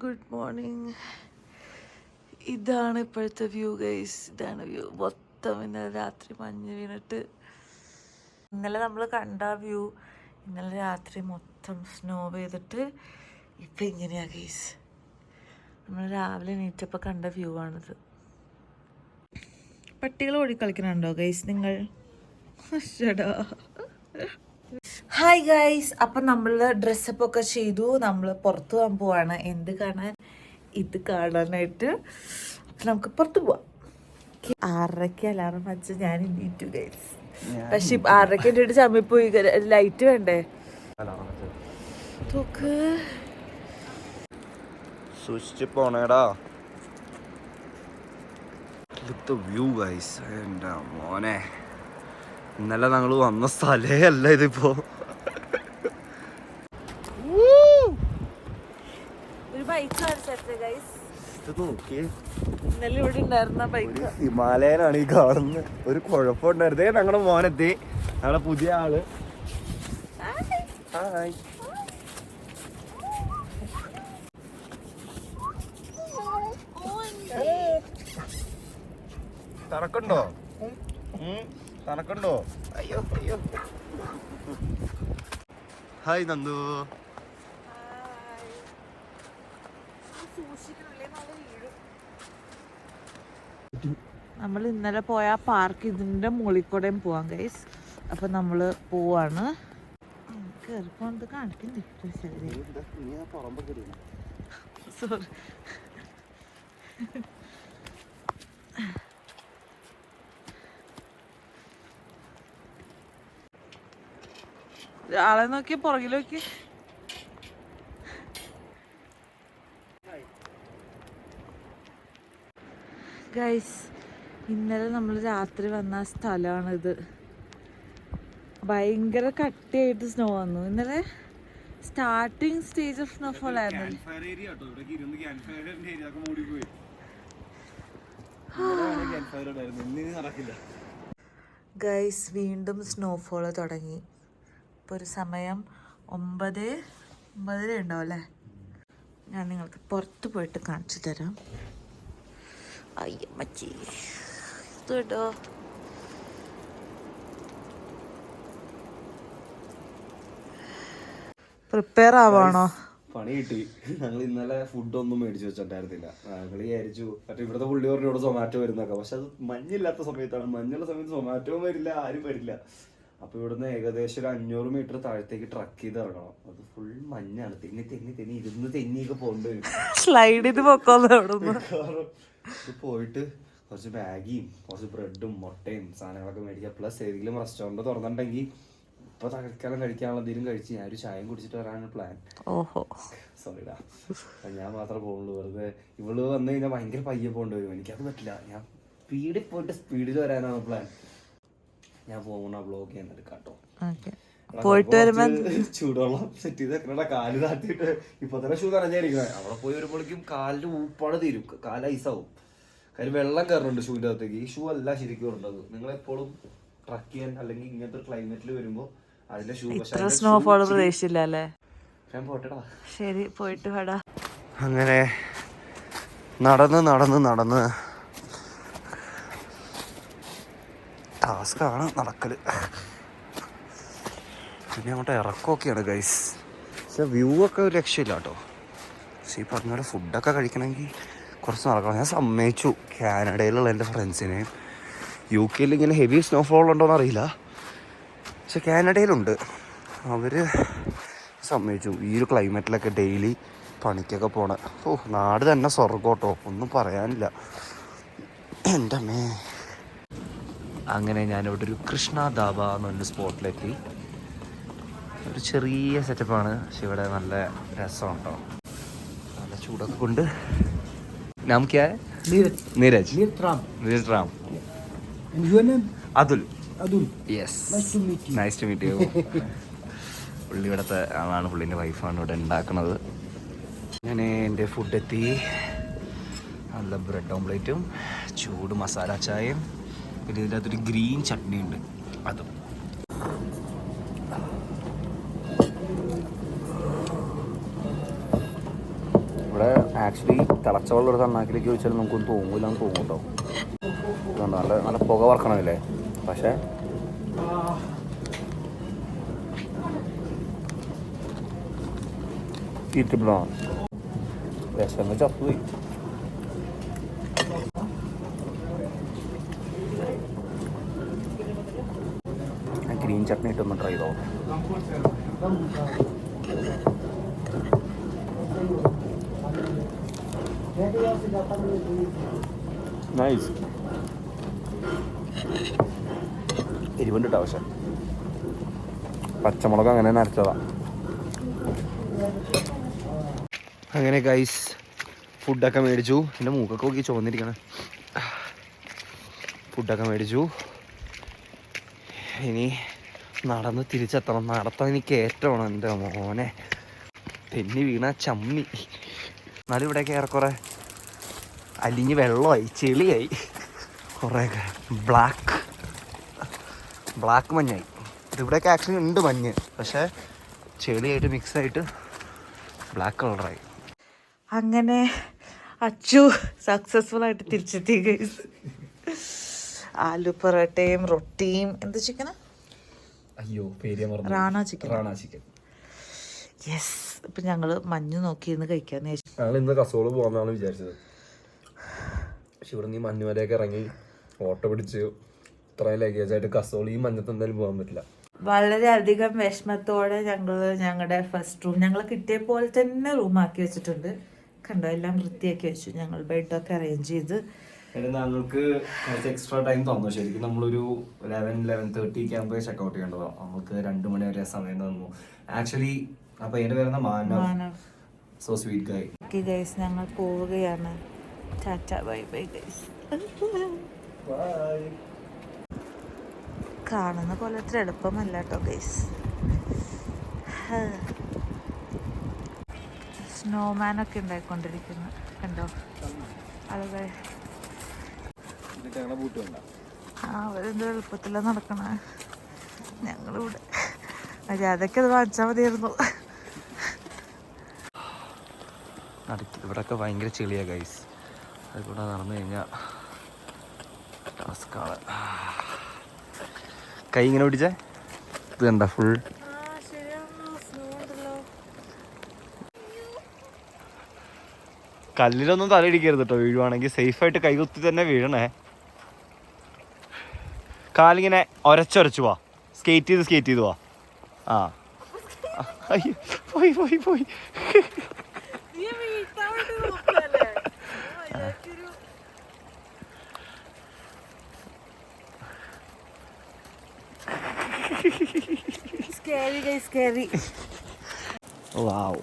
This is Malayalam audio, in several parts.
Good morning. ഇതാണ് ഇപ്പോഴത്തെ വ്യൂ ഗൈസ്. ഇതാണ് വ്യൂ മൊത്തം. ഇന്നലെ രാത്രി മഞ്ഞ് വീണിട്ട് ഇന്നലെ നമ്മൾ കണ്ട വ്യൂ ഇന്നലെ രാത്രി മൊത്തം സ്നോ പെയ്തിട്ട് ഇപ്പം ഇങ്ങനെയാണ് ഗൈസ്. നമ്മൾ രാവിലെ എണീറ്റപ്പോൾ കണ്ട വ്യൂ ആണിത്. പട്ടികൾ ഓടിക്കളിക്കണുണ്ടോ ഗൈസ് നിങ്ങൾ? ഹായ് ഗൈസ്, അപ്പം നമ്മൾ ഡ്രസ്സപ്പ് ഒക്കെ ചെയ്തു. നമ്മൾ പുറത്ത് പോകാൻ പോവാണ്. എന്ത് കാണാൻ? ഇത് കാണാനായിട്ട്. അപ്പം നമുക്ക് പുറത്ത് പോവാം. 6:30 അലാറം വെച്ച് ഞാൻ എണീറ്റു ഗൈസ്. പക്ഷെ 6:30 എണീറ്റ് ചമ്മി പോയി. ലൈറ്റ് വേണ്ടേ? തോക്ക് സൂക്ഷിച്ച് പോണേടാ. വ്യൂ ഗൈസ്, എൻ്റെ മോനെ, ഇന്നലെ ഞങ്ങൾ വന്ന സ്ഥലേ അല്ല ഇതിപ്പോ. ഒരു ബൈക്ക് ഗൈസ്. ഇത് നോക്കിയേ, ഇന്നലെ ഇവിടെ ഉണ്ടായിരുന്ന ബൈക്ക് ഹിമാലയനാണ് ഈ കാണുന്നത്. ഒരു കുഴപ്പമുണ്ടായിരുന്നേ. ഞങ്ങളുടെ മോനെത്തി, ഞങ്ങളുടെ പുതിയ ആള്. ഹായ്. തണക്കുണ്ടോ? തണക്കുണ്ടോ? അയ്യോ അയ്യോ. ഹായ് നന്ദു. നമ്മൾ ഇന്നലെ പോയ ആ പാർക്ക് ഇതിൻ്റെ മുകളിൽ കൂടെയും പോവാം ഗൈസ്. അപ്പം നമ്മൾ പോവാണ്. കയറിപ്പോണ്ട് കാണിക്കണ്ടേ? സോറി. ആളെ നോക്കി പുറകിൽ നോക്കി. ഗൈസ്, ഇന്നലെ നമ്മൾ രാത്രി വന്ന സ്ഥലമാണിത്. ഭയങ്കര കട്ടിയായിട്ട് സ്നോ വന്നു. ഇന്നലെ സ്റ്റാർട്ടിങ് സ്റ്റേജ് ഓഫ് സ്നോഫോൾ ആയിരുന്നു. ഗൈസ്, വീണ്ടും സ്നോഫോൾ തുടങ്ങി. ഇപ്പോൾ ഒരു സമയം 9:30 ഉണ്ടാവും അല്ലേ? ഞാൻ നിങ്ങൾക്ക് പുറത്ത് പോയിട്ട് കാണിച്ചു തരാം. അയ്യമ്മച്ചി കേട്ടോ. പ്രിപ്പയർ ആവാണോ? പണി കിട്ടി. ഞങ്ങൾ ഇന്നലെ ഫുഡൊന്നും മേടിച്ചു വെച്ചിട്ടുണ്ടായിരുന്നില്ല. ഞങ്ങൾ വിചാരിച്ചു മറ്റേ ഇവിടുത്തെ പുള്ളി പറഞ്ഞു ഇവിടെ സൊമാറ്റോ വരുന്നൊക്കെ. പക്ഷെ അത് മഞ്ഞില്ലാത്ത സമയത്താണ്. മഞ്ഞുള്ള സമയത്ത് സൊമാറ്റോയും വരില്ല, ആരും വരില്ല. അപ്പൊ ഇവിടുന്ന് ഏകദേശം ഒരു 500 മീറ്റർ താഴത്തേക്ക് ട്രക്ക് ചെയ്ത് ഇറങ്ങണം. അത് ഫുൾ മഞ്ഞാണ്. ഇരുന്ന് തെന്നിയൊക്കെ പോകേണ്ടി വരും. സ്ലൈഡ് ചെയ്ത് പൊക്കോന്ന് പോയിട്ട് കുറച്ച് ബാഗിയും കുറച്ച് ബ്രെഡും മുട്ടയും സാധനങ്ങളൊക്കെ മേടിക്കാം. പ്ലസ് ഏതെങ്കിലും റെസ്റ്റോറൻറ്റ് തുറന്നിട്ടുണ്ടെങ്കിൽ ഇപ്പൊ തൽക്കാലം കഴിക്കാനുള്ള എന്തെങ്കിലും കഴിച്ച് ഞാൻ ഒരു ചായയും കുടിച്ചിട്ട് വരാനാണ് പ്ലാൻ. സോറിടാ, ഞാൻ മാത്രമേ പോകുള്ളൂ. വെറുതെ ഇവള് വന്നു കഴിഞ്ഞാൽ ഭയങ്കര പയ്യെ പോകേണ്ടി വരും. എനിക്കത് പറ്റില്ല. ഞാൻ സ്പീഡിൽ പോയിട്ട് സ്പീഡിൽ വരാനാണ് പ്ലാൻ. ഞാൻ പോകുന്ന ബ്ലോഗ് ചെയ്യാൻ എടുക്കാട്ടോ. പോയിട്ട് വരുമ്പോ ചൂടുവെള്ളം സെറ്റ് ചെയ്ത് വെക്കണ. കാല് താത്തിട്ട് ഇപ്പൊ തന്നെ ഷൂ നനഞ്ഞായിരിക്കണേ. അവിടെ പോയി വരുമ്പോഴേക്കും കാലിന്റെ ഊപ്പാട് തീരും. കാല് ഐസാവും. കാര്യം വെള്ളം കയറുന്നുണ്ട് ഷൂവിന്റെ അകത്തേക്ക്. ഈ ഷൂ അല്ല ശരിക്കും ഉള്ളത്. നിങ്ങൾ എപ്പോഴും ട്രക്ക് ചെയ്യാൻ അല്ലെങ്കിൽ ഇങ്ങനത്തെ ക്ലൈമറ്റിൽ വരുമ്പോ അതിന്റെ ഷൂ. സ്നോഫോൾ പ്രതീക്ഷിച്ചില്ല അല്ലേ? ഞാൻ പോട്ടെടാ. ശരി, പോയിട്ട് വടാ. അങ്ങനെ നടന്ന് ടാസ്കാണ് നടക്കല്. പിന്നെ അങ്ങോട്ട് ഇറക്കമൊക്കെയാണ് ഗൈസ്. പക്ഷെ വ്യൂ ഒക്കെ ഒരു രക്ഷയില്ല കേട്ടോ. പക്ഷെ ഈ പറഞ്ഞ പോലെ ഫുഡൊക്കെ കഴിക്കണമെങ്കിൽ കുറച്ച് നടക്കണം. ഞാൻ സമ്മതിച്ചു കാനഡയിലുള്ള എൻ്റെ ഫ്രണ്ട്സിനെ. UK ഇങ്ങനെ ഹെവി സ്നോഫോൾ ഉണ്ടോയെന്ന് അറിയില്ല, പക്ഷെ കാനഡയിലുണ്ട്. അവർ സമ്മതിച്ചു ഈ ഒരു ക്ലൈമറ്റിലൊക്കെ ഡെയിലി പണിക്കൊക്കെ പോണ. നാട് തന്നെ സ്വർഗം കേട്ടോ, ഒന്നും പറയാനില്ല. എൻ്റെ അമ്മേ. അങ്ങനെ ഞാനിവിടെ ഒരു കൃഷ്ണ ധാബ എന്ന് പറഞ്ഞ സ്പോട്ടിലെത്തി. ഒരു ചെറിയ സെറ്റപ്പാണ്, പക്ഷെ ഇവിടെ നല്ല രസമുണ്ടോ. നല്ല ചൂടൊക്കെ കൊണ്ട്. നാം ക്യാ ഹൈ? Neeraj. Neeraj Ram. Atul. Yes, nice to meet you. പുള്ളി ഇവിടുത്തെ ആളാണ്. പുള്ളിൻ്റെ വൈഫാണ് ഇവിടെ ഉണ്ടാക്കുന്നത്. അങ്ങനെ എൻ്റെ ഫുഡ് എത്തി. നല്ല ബ്രെഡ് ഓംപ്ലേറ്റും ചൂട് മസാല ചായയും പിന്നെ ഇതിൻ്റെ അകത്തൊരു ഗ്രീൻ ചട്നി ഉണ്ട്, അതും. ഇവിടെ ആക്ച്വലി തിളച്ച വെള്ളം എടുത്ത് അണ്ണാക്കിലേക്ക് വെച്ചാൽ നമുക്കൊന്നും തോന്നില്ലാന്ന് തോന്നും കേട്ടോ. നല്ല നല്ല പുക വറക്കണമില്ലേ, പക്ഷേ ഈറ്റബിളാണ്. വിശന്ന് ചത്തുപോയി. ഗ്രീൻ ചട്നി ഇട്ടൊന്ന് ട്രൈ ചെയ്തോ. നൈസ്. എരിവുണ്ട് കേട്ടോ, പക്ഷെ പച്ചമുളക് അങ്ങനെ നരച്ചതാ. അങ്ങനെ ഗൈസ് ഫുഡൊക്കെ മേടിച്ചു. എൻ്റെ മൂക്കൊക്കെ നോക്കി ചുവന്നിരിക്കണം. ഫുഡൊക്കെ മേടിച്ചു. ഇനി നടന്ന് തിരിച്ചെത്തണം. നടത്താൻ എനിക്ക് ഏറ്റവും എൻ്റെ മോനെ. തെന്നി വീണ ചമ്മി. എന്നാലും ഇവിടെയൊക്കെ ഏറെക്കുറെ അലിഞ്ഞ് വെള്ളമായി, ചെളിയായി. കുറേയൊക്കെ ബ്ലാക്ക് മഞ്ഞായി. ഇവിടെയൊക്കെ ആക്ച്വലി ഉണ്ട് മഞ്ഞ്, പക്ഷേ ചെളിയായിട്ട് മിക്സായിട്ട് ബ്ലാക്ക് കളറായി. അങ്ങനെ അച്ചു സക്സസ്ഫുൾ ആയിട്ട് തിരിച്ചെത്തി ഗൈസ്. ആലു പൊറോട്ടയും റൊട്ടിയും എന്ത് ചിക്കനാ? അയ്യോ റാണ ചിക്കൻ. യെസ്. ഇപ്പം ഞങ്ങൾ മഞ്ഞ് നോക്കിയിരുന്ന് കഴിക്കാന്ന് വെച്ചു. ഞങ്ങൾ ഇന്ന് കസോള് പോകാമെന്നാണ് വിചാരിച്ചത്. പക്ഷെ ഇവിടെ നിന്ന് മഞ്ഞുമലയൊക്കെ ഇറങ്ങി ഓട്ടോ പിടിച്ച് ഇത്രയും ലഗേജായിട്ട് കസോള് ഈ മഞ്ഞത്ത് എന്തായാലും പോകാൻ പറ്റില്ല. വളരെയധികം വിഷമത്തോടെ ഞങ്ങളുടെ ഫസ്റ്റ് റൂം ഞങ്ങൾ കിട്ടിയ പോലെ തന്നെ റൂമാക്കി വെച്ചിട്ടുണ്ട്. കണ്ടോ, എല്ലാം വൃത്തിയാക്കി വെച്ചു. ഞങ്ങൾ ബെഡൊക്കെ അറേഞ്ച് ചെയ്ത്. ഞങ്ങൾക്ക് കുറച്ച് എക്സ്ട്രാ ടൈം തന്നു. ശരിക്കും നമ്മളൊരു 11-11:30 ആകുമ്പോൾ ചെക്കൗട്ട് ചെയ്യേണ്ടതാണ്. നമുക്ക് 2 മണി വരെ സമയം തന്നു. ആക്ച്വലി ആ പയ്യന്റെ പേരുന്ന മാനവ്. സോ സ്വീറ്റ് ഗൈ. ഓക്കേ ഗൈസ്, ഞങ്ങൾ പോവുകയാണ്. Tata bye bye guys. കാണുന്ന പോലെ അത്ര എളുപ്പമല്ല കേട്ടോ ഗൈസ്. സ്നോമാനൊക്കെ ഉണ്ടായിക്കൊണ്ടിരിക്കുന്നു. കണ്ടോ ആളുകൾ. അവരെന്തോ എളുപ്പത്തിലാണ് നടക്കണേ. ഞങ്ങളിവിടെ അതൊക്കെ അത് വാങ്ങിച്ചാൽ മതിയായിരുന്നു. ഇവിടെയൊക്കെ ഭയങ്കര ചെളിയാ ഗൈസ്. അതിലൂടെ നടന്നു കഴിഞ്ഞാൽ ടാസ്ക്കാണ്. കൈ ഇങ്ങനെ പിടിച്ചേ. ഇത് കണ്ട ഫുൾ കല്ലിലൊന്നും തലയിടിക്കരുത് കേട്ടോ. വീഴുവാണെങ്കിൽ സേഫായിട്ട് കൈകുത്തി തന്നെ വീഴണേ. കാലിങ്ങനെ ഒരച്ചൊരച്ചു പോവാ. സ്കേറ്റ് ചെയ്ത് പോവാ. ആ അയ്യോ പോയി. വാവ്,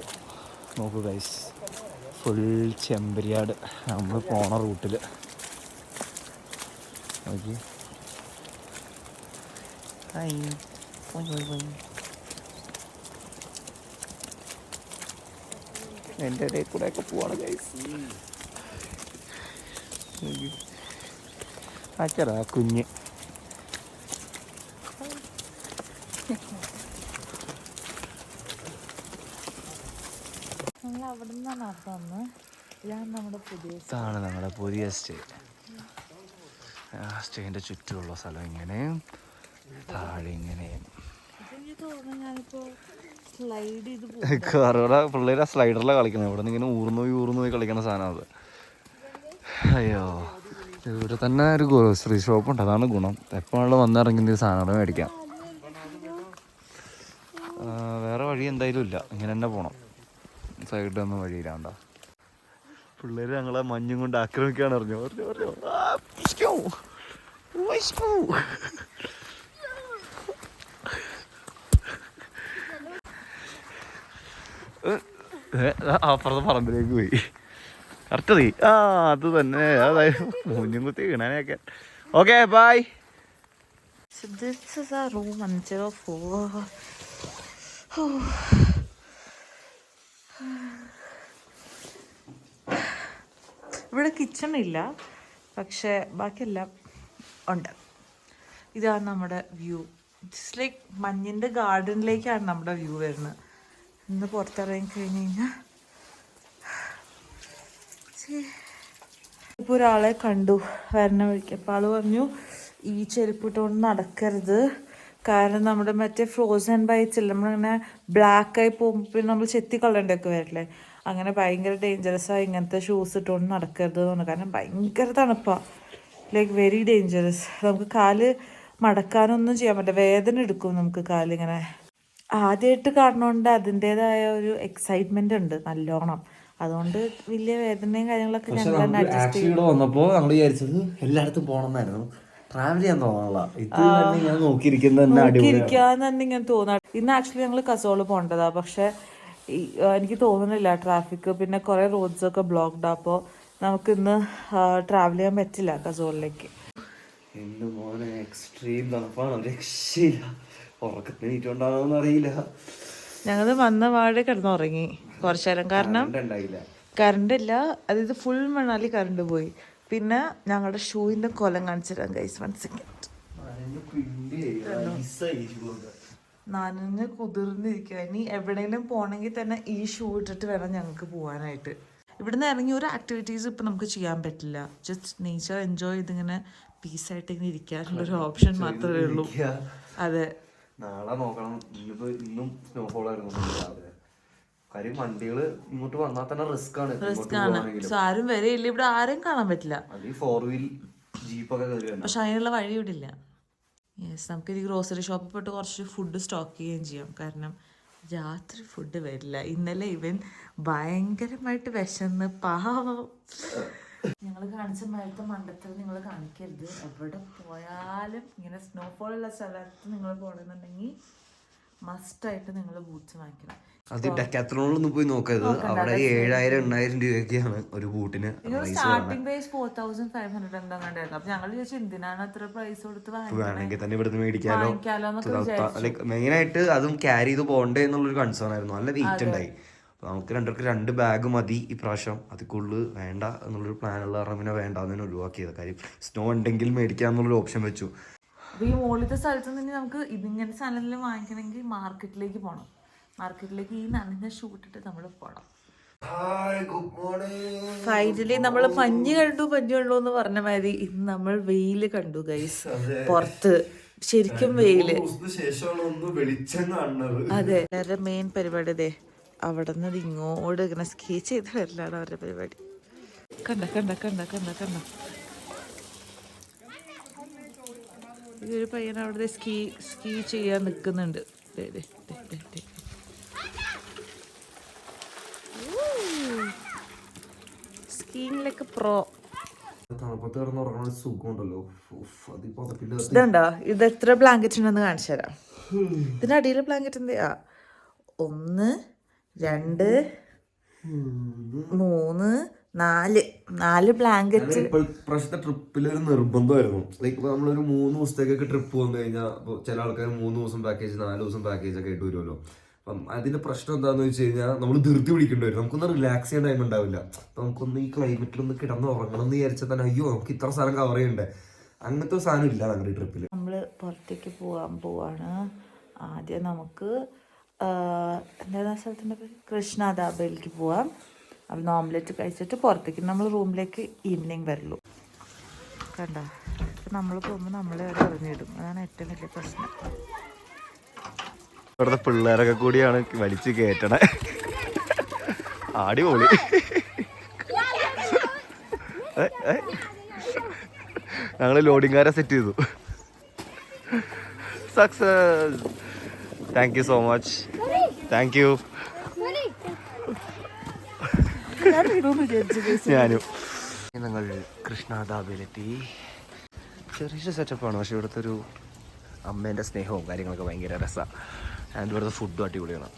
നോക്കൂ ഗൈസ്, ഫുൾ ചെമ്പരിയാട് നമ്മൾ പോണ റൂട്ടിൽ. നോക്കി എൻ്റെ ഇടയിൽ കൂടെ ഒക്കെ പോവാണ് ഗൈസ്. അച്ചടാ കുഞ്ഞ്. ഇതാണ് നമ്മുടെ പുതിയ സ്റ്റേ. ആ സ്റ്റേൻ്റെ ചുറ്റുമുള്ള സ്ഥലം ഇങ്ങനെയും താഴെ ഇങ്ങനെയും. കറോടെ പിള്ളേർ ആ സ്ലൈഡറിലാണ് കളിക്കുന്നത്. ഇവിടെ നിന്ന് ഇങ്ങനെ ഊർന്നു പോയി കളിക്കുന്ന സാധനം അത്. അയ്യോ, ഇവിടെ തന്നെ ഒരു ഗ്രോസറി ഷോപ്പ് ഉണ്ട്. അതാണ് ഗുണം. എപ്പോഴും വന്നിറങ്ങുന്ന സാധനങ്ങൾ മേടിക്കാം. വേറെ വഴി എന്തായാലും ഇല്ല, ഇങ്ങനെ തന്നെ പോകണം. സൈഡിലൊന്നും വഴിയില്ലാണ്ട. പിള്ളേർ ഞങ്ങളെ മഞ്ഞും കൊണ്ട് ആക്രമിക്കാൻ അറിഞ്ഞു. അപ്പുറത്തെ പറമ്പിലേക്ക് പോയി. കറക്റ്റ് തീ. അത് തന്നെ, അതായത് മുഞ്ഞും കുത്തി വീണാനൊക്കെ. Okay bye. So this is our room 104. ഇവിടെ കിച്ചൺ ഇല്ല, പക്ഷെ ബാക്കിയെല്ലാം ഉണ്ട്. ഇതാണ് നമ്മുടെ വ്യൂ. ഇറ്റ്സ് ലൈക്ക് മഞ്ഞിൻ്റെ ഗാർഡനിലേക്കാണ് നമ്മുടെ വ്യൂ വരുന്നത്. ഇന്ന് പുറത്തിറങ്ങി കഴിഞ്ഞ് കഴിഞ്ഞാൽ ഇപ്പോൾ ഒരാളെ കണ്ടു വരണ വഴിക്ക്. അപ്പോൾ ആള് പറഞ്ഞു ഈ ചെരുപ്പ് ഇട്ടുകൊണ്ട് നടക്കരുത്, കാരണം നമ്മുടെ മറ്റേ ഫ്രോസൺ ബൈറ്റ്സ് ഇല്ല, നമ്മളിങ്ങനെ ബ്ലാക്കായി പോകുമ്പോൾ പിന്നെ നമ്മൾ ചെത്തിക്കളണ്ടൊക്കെ വരില്ലേ, അങ്ങനെ ഭയങ്കര ഡേഞ്ചറസാണ് ഇങ്ങനത്തെ ഷൂസ് ഇട്ടുകൊണ്ട് നടക്കരുത് എന്ന് പറഞ്ഞു. കാരണം ഭയങ്കര തണുപ്പാണ്, ലൈക്ക് വെരി ഡേഞ്ചറസ്. നമുക്ക് കാല് മടക്കാനൊന്നും ചെയ്യാൻ പറ്റില്ല, വേദന എടുക്കും നമുക്ക് കാലിങ്ങനെ. ആദ്യമായിട്ട് കാണുന്നതുകൊണ്ട് അതിൻ്റെതായ ഒരു എക്സൈറ്റ്മെന്റ് ഉണ്ട് നല്ലോണം, അതുകൊണ്ട് വലിയ വേദനയും കാര്യങ്ങളൊക്കെ ഞങ്ങൾ തന്നെ അഡ്ജസ്റ്റ് ചെയ്തു. വന്നപ്പോൾ നമ്മൾ വിചാരിച്ചത് എല്ലായിടത്തും പോകണമെന്നായിരുന്നു, ട്രാവൽ ചെയ്യാൻ തോന്നാനുള്ള ഇത് തന്നെ ഞാൻ നോക്കിയിരിക്കാന്ന് തന്നെ ഇങ്ങനെ തോന്നാ. ഇന്ന് ആക്ച്വലി ഞങ്ങൾ കസോള് പോകേണ്ടതാ, പക്ഷെ എനിക്ക് തോന്നുന്നില്ല ട്രാഫിക്, പിന്നെ കുറെ റോഡ്സ് ഒക്കെ ബ്ലോക്ക്ഡ്, അപ്പോൾ നമുക്ക് ഇന്ന് ട്രാവൽ ചെയ്യാൻ പറ്റില്ല കസോളിലേക്ക്. എന്റെ മോനെ എക്സ്ട്രീം തണുപ്പാണ്, രക്ഷയില്ല. ഉറക്കത്തിനീറ്റുണ്ടാവുമെന്ന് അറിയില്ല. ഞങ്ങൾ വന്ന പാടെ കിടന്നുറങ്ങി കുറച്ചു നേരം, കാരണം കറണ്ട് ഇല്ല. അതായത് ഫുൾ മണാലി കറണ്ട് പോയി. പിന്നെ ഞങ്ങളുടെ ഷൂവിന്റെ കൊലം കാണിച്ചു തരാം ഗൈസ്, 1 സെക്കൻഡ്. നനഞ്ഞ് കുതിർന്നിരിക്കുക. ഇനി എവിടെയെങ്കിലും പോകണമെങ്കിൽ തന്നെ ഈ ഷൂ ഇട്ടിട്ട് വേണം ഞങ്ങൾക്ക് പോകാനായിട്ട്. ഇവിടുന്ന് ഇറങ്ങി ഒരു ആക്ടിവിറ്റീസ് ഇപ്പം നമുക്ക് ചെയ്യാൻ പറ്റില്ല, ജസ്റ്റ് നേച്ചർ എൻജോയ് ചെയ്തിങ്ങനെ പീസായിട്ട് ഇങ്ങനെ ഇരിക്കാനുള്ളൊരു ഓപ്ഷൻ മാത്രമേ ഉള്ളൂ. അതെ, നാളെ നോക്കണം. ഇന്നും സ്നോഫോൾ ആയിരുന്നു. കാര്യം വണ്ടികള് ഇങ്ങോട്ട് വന്നാൽ തന്നെ റിസ്ക് ആണ്. ആരും വരെയില്ല, ഇവിടെ ആരും കാണാൻ പറ്റില്ല. 4 വീൽ ജീപ്പൊക്കെ, പക്ഷെ അതിനുള്ള വഴി ഇവിടെ ഇല്ല. യെസ്, നമുക്ക് ഈ ഗ്രോസറി ഷോപ്പിൽ പോയിട്ട് കുറച്ച് ഫുഡ് സ്റ്റോക്ക് ചെയ്യുകയും ചെയ്യാം, കാരണം രാത്രി ഫുഡ് വരില്ല. ഇന്നലെ ഇവൻ ഭയങ്കരമായിട്ട് വിശന്ന് പാവം. ഞങ്ങൾ കാണിച്ച മരത്തെ മണ്ടത്തിൽ നിങ്ങൾ കാണിക്കരുത്. എവിടെ പോയാലും ഇങ്ങനെ സ്നോഫോൾ ഉള്ള സ്ഥലത്ത് നിങ്ങൾ പോകണമെന്നുണ്ടെങ്കിൽ മസ്റ്റായിട്ട് നിങ്ങൾ ബൂട്ട്സ് വാങ്ങിക്കണം. അത് ഡെക്കാത്ലോണിലൊന്നും പോയി നോക്കരുത്, അവിടെ 7,000-8,000 രൂപയൊക്കെയാണ് ഒരു ബൂട്ടിന്. സ്റ്റാർട്ടിംഗ് പ്രൈസ് 4,500 എന്താ കണ്ടായിരുന്നു. അപ്പൊ ഞങ്ങൾ ചോദിച്ചു എന്തിനാണ് അത്ര പ്രൈസ് കൊടുത്ത് വേണമെങ്കിൽ തന്നെ ഇവിടുന്ന് മേടിക്കാലോ. മെയിൻ ആയിട്ട് അതും ക്യാരി ചെയ്ത് പോകണ്ടേ എന്നുള്ളൊരു കൺസേൺ ആയിരുന്നു. നല്ല വെയിറ്റ് ഉണ്ടായി. അപ്പോൾ നമുക്ക് 2 ബാഗ് മതി ഇപ്രാവശ്യം, അതിക്കുള്ളിൽ വേണ്ട എന്നുള്ളൊരു പ്ലാനുള്ള കാരണം പിന്നെ വേണ്ടാന്ന് ഒഴിവാക്കിയത്. കാര്യം സ്നോ ഉണ്ടെങ്കിൽ മേടിക്കാന്നുള്ളൊരു ഓപ്ഷൻ വെച്ചു. അപ്പോൾ ഈ മുകളിലത്തെ സ്ഥലത്ത് നിന്ന് നമുക്ക് ഇതിങ്ങനത്തെ സാധനങ്ങൾ വാങ്ങിക്കണമെങ്കിൽ മാർക്കറ്റിലേക്ക് പോകണം. മാർക്കറ്റിലേക്ക് ഈ നനഞ്ഞ ഷൂട്ടിട്ട് നമ്മൾ പോകണം. ഫൈനലി നമ്മൾ മഞ്ഞ് കണ്ടു എന്ന് പറഞ്ഞ മാതിരി ഇന്ന് നമ്മൾ വെയില് കണ്ടു ഗൈസ്. പുറത്ത് ശരിക്കും വെയില്. അതെ, അവരുടെ മെയിൻ പരിപാടി അതെ, അവിടെ നിന്ന് ഇങ്ങോട്ട് ഇങ്ങനെ സ്കീ ചെയ്ത് വരലാണ് അവരുടെ പരിപാടി. കണ്ട കണ്ട കണ്ട കണ്ട കണ്ട ഈ ഒരു പയ്യൻ അവിടെ സ്കീ ചെയ്യാൻ നിൽക്കുന്നുണ്ട്. സ്കീയിലൊക്കെ പ്രോ. ഇതുണ്ടോ, ഇത് എത്ര ബ്ലാങ്കറ്റ് ഉണ്ടെന്ന് കാണിച്ചു തരാം. ഇതിന്റെ അടിയിൽ ബ്ലാങ്കറ്റ് എന്തെയാ? 1 2 3 4 ബ്ലാങ്കറ്റ്. ഇപ്രാവശ്യത്തെ ട്രിപ്പിലൊരു നിർബന്ധമായിരുന്നു. ലൈക്ക് നമ്മളൊരു 3 ദിവസത്തേക്കൊക്കെ ട്രിപ്പ് വന്നു കഴിഞ്ഞാൽ ചില ആൾക്കാർ 3 ദിവസം പാക്കേജ് 4 ദിവസം പാക്കേജ് ഒക്കെ ആയിട്ട് വരുമല്ലോ. അപ്പം അതിന്റെ പ്രശ്നം എന്താന്ന് വെച്ച് കഴിഞ്ഞാൽ നമ്മൾ ധൃതി പിടിക്കേണ്ടി വരും. നമുക്കൊന്ന് റിലാക്സ് ചെയ്യാൻ ടൈം ഉണ്ടാവില്ല. അപ്പം നമുക്കൊന്ന് ഈ ക്ലൈമറ്റിലൊന്ന് കിടന്ന് ഉറങ്ങണം എന്ന് വിചാരിച്ചാൽ തന്നെ അയ്യോ നമുക്ക് ഇത്ര സ്ഥലം കവർ ചെയ്യണ്ടേ, അങ്ങനത്തെ സാധനം ഇല്ല നമ്മുടെ ഈ ട്രിപ്പിൽ. നമ്മൾ പുറത്തേക്ക് പോവാണ്. ആദ്യം നമുക്ക് എന്താ സ്ഥലത്തിൻ്റെ പേര്, കൃഷ്ണധാബയിലേക്ക് പോവാം. അവിടെ ഓംലെറ്റ് കഴിച്ചിട്ട് പുറത്തേക്ക് നമ്മൾ റൂമിലേക്ക് ഈവനിങ് വരുള്ളൂ. കണ്ട, നമ്മൾ പോകുമ്പോൾ നമ്മളെ അവർ അറിഞ്ഞിടും, അതാണ് ഏറ്റവും വലിയ പ്രശ്നം. ഇവിടുത്തെ പിള്ളേരൊക്കെ കൂടിയാണ് വലിച്ചു കയറ്റണേ. അടിപൊളി. ഞങ്ങൾ ലോഡിംഗുകാരെ സെറ്റ് ചെയ്തു. Success. Thank you so much. Thank you. ഞാനും. ഞങ്ങൾ കൃഷ്ണധാബയിലെത്തി. ചെറിയ സെറ്റപ്പാണ്, പക്ഷെ ഇവിടുത്തെ ഒരു അമ്മേൻ്റെ സ്നേഹവും കാര്യങ്ങളൊക്കെ ഭയങ്കര രസമാണ്. ആൻഡ് ഇവിടുത്തെ ഫുഡും അടിപൊളിയാണ്.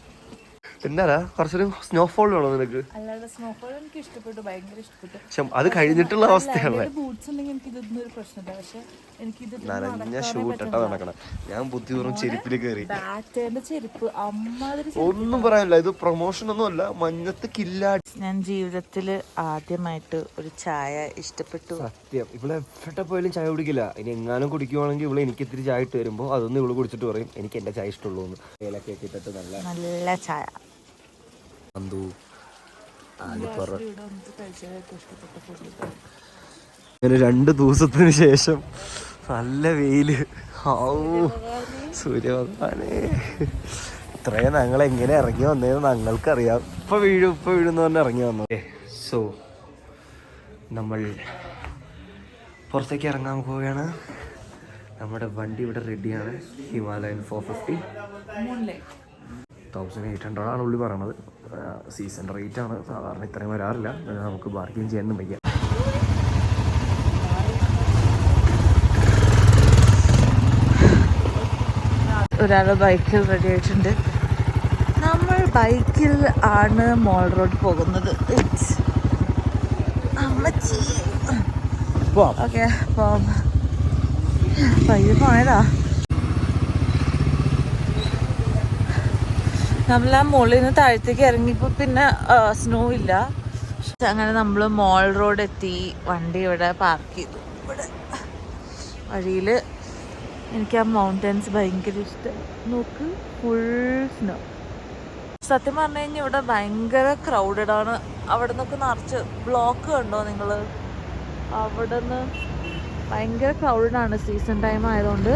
എന്നാലാ കുറച്ചൊരു സ്നോഫോൾ വേണോ നിനക്ക്? അല്ലാതെ സ്നോഫോൾ എനിക്ക് ഇഷ്ടപ്പെട്ടു, ഭയങ്കര ഇഷ്ടപ്പെട്ടു. പക്ഷെ അത് കഴിഞ്ഞിട്ടുള്ള അവസ്ഥയാണ്. ബൂട്ട്സ് ഉണ്ടെങ്കിൽ എനിക്ക് ഇതൊന്നും ഒരു പ്രശ്നമില്ല, പക്ഷെ എനിക്ക് ഇത് നനഞ്ഞ ഷൂ ഇട്ടിട്ടാ നടക്കണം. ഞാൻ ബുദ്ധിപൂർവ്വം ചെരുപ്പിൽ കയറി. ബാറ്റേന്റെ ചെരുപ്പ് അമ്മാതിരി. ഒന്നും പറയാനില്ല, ഇത് പ്രൊമോഷൻ ഒന്നും അല്ല, മഞ്ഞത്ത് കില്ല. ഞാൻ ജീവിതത്തിൽ ആദ്യമായിട്ട് ഒരു ചായ ഇഷ്ടപ്പെട്ടു. സത്യം, ഇവിടെ എവിടെ പോയാലും ചായ കുടിക്കില്ല. ഇനി എങ്ങാനും കുടിക്കുവാണെങ്കിൽ ഇവിടെ എനിക്ക് ഇത്തിരി ചായ ഇട്ട് വരുമ്പോൾ അതൊന്നും ഇവിടെ കുടിച്ചിട്ട് പറയും എനിക്ക് എൻ്റെ ചായ ഇഷ്ടമുള്ളൂ എന്ന്. ഏലക്കൊക്കെ ഇട്ടിട്ട് നല്ല ചായ. അങ്ങനെ 2 ദിവസത്തിന് ശേഷം നല്ല വെയില്. സൂര്യഭഗവാനേ, ഇത്രയും ഞങ്ങൾ എങ്ങനെ ഇറങ്ങി വന്നതെന്ന് ഞങ്ങൾക്കറിയാം. ഇപ്പൊ വീഴും എന്ന് പറഞ്ഞ് ഇറങ്ങി വന്നു. സോ നമ്മൾ പുറത്തേക്ക് ഇറങ്ങാൻ പോവുകയാണ്. നമ്മുടെ വണ്ടി ഇവിടെ റെഡിയാണ്. ഹിമാലയൻ 450 1800 ഉള്ളി പറയണത്. സീസൺ റേറ്റ് ആണ്, സാധാരണ ഇത്രയും വരാറില്ല. നമുക്ക് ബാർഗെയിൻ ചെയ്യാനും വയ്യ. ഒരാൾ ബൈക്കിൽ റെഡി ആയിട്ടുണ്ട്. നമ്മൾ ബൈക്കിൽ ആണ് മോൾ റോഡ് പോകുന്നത്. അമ്മച്ചി ഓക്കെ പയ്യെ പോയതാ. നമ്മൾ ആ മുകളിൽ നിന്ന് താഴത്തേക്ക് ഇറങ്ങിയപ്പോൾ പിന്നെ സ്നോ ഇല്ല. അങ്ങനെ നമ്മൾ മോൾ റോഡ് എത്തി. വണ്ടി ഇവിടെ പാർക്ക് ചെയ്തു. ഇവിടെ വഴിയിൽ എനിക്ക് ആ മൗണ്ടൻസ് ഭയങ്കര ഇഷ്ടം. നോക്ക്, ഫുൾ സ്നോ. സത്യം പറഞ്ഞു കഴിഞ്ഞാൽ ഇവിടെ ഭയങ്കര ക്രൗഡഡ് ആണ്. അവിടെ നിന്നൊക്കെ നിറച്ച് ബ്ലോക്ക് കണ്ടോ നിങ്ങൾ? അവിടെ നിന്ന് ഭയങ്കര ക്രൗഡഡാണ് സീസൺ ടൈം ആയതുകൊണ്ട്.